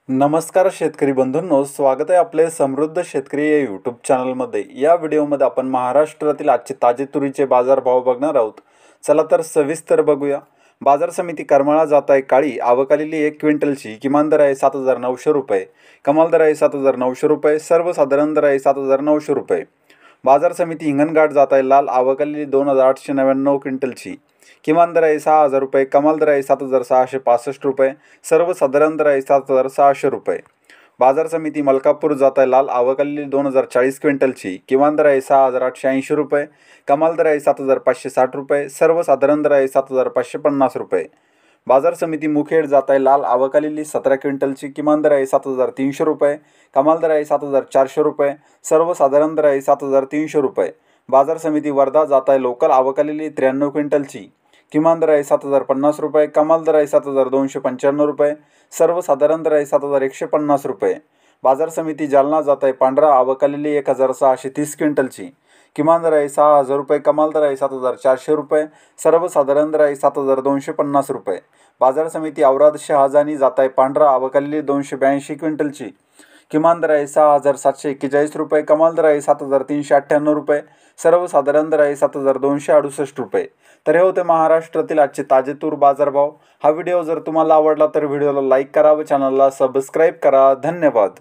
नमस्कार शेतकरी बंधूंनो, स्वागत आहे आपले समृद्ध शेतकरी या यूट्यूब चॅनलमध्ये। या व्हिडिओमध्ये आपण महाराष्ट्रातील आजचे ताजे तुरीचे बाजारभाव बघणार आहोत। चला तर सविस्तर बघूया। बाजार समिती करमाळा जात आहे काळी, आवक आलेली 1 क्विंटलची। किमान दर आहे 7,900 रुपये, कमाल दर आहे 7,900 रुपये, सर्वसाधारण दर आहे 7,900 रुपये। बाजार समिती हिंगणघाट जात आहे लाल, आवक आलेली 2,899 क्विंटलची। किमान दर आहे 6,000 रुपये, कमाल दर आहे 7,665 रुपये, सर्वसाधारण दर आहे 7,600 रुपये। बाजार समिती मलकापूर जात आहे लाल, आवक आलेली 2,040 क्विंटलची। किमान दर आहे 6,880 रुपये, कमाल दर आहे 7,560 रुपये, सर्वसाधारण दर आहे 7,550 रुपये। बाजार समिती मुखेड जात आहे लाल, आवक आलेली 17 क्विंटलची। किमान दर आहे 7,300 रुपये, कमाल दर आहे 7,400 रुपये, सर्वसाधारण दर आहे 7,300 रुपये। बाजार समिती वर्धा जात आहे लोकल, आवक आलेली 93 क्विंटलची। किमान दर आहे 7,050 रुपये, कमाल दर आहे 7,295 रुपये, सर्वसाधारण दर आहे 7,150 रुपये। बाजार समिती जालना जात आहे पांढरा, आवक आलेली 1,630 क्विंटलची। किमान दर आहे 6,000 रुपये, कमाल दर आहे 7,400 रुपये, सर्वसाधारण दर आहे 7,250 रुपये। बाजार समिती औराद शहाजानी जात आहे पांढरा, आवक आलेली 282 क्विंटलची। किमान दर आहे 6,741 रुपये, कमाल दर आहे 7,398 रुपये, सर्वसाधारण दर आहे 7,268 रुपये। तर हे होते महाराष्ट्रातील आजचे ताजे तूर बाजारभाव। हा व्हिडिओ जर तुम्हाला आवडला तर व्हिडिओला लाईक करा व चॅनलला सबस्क्राईब करा। धन्यवाद।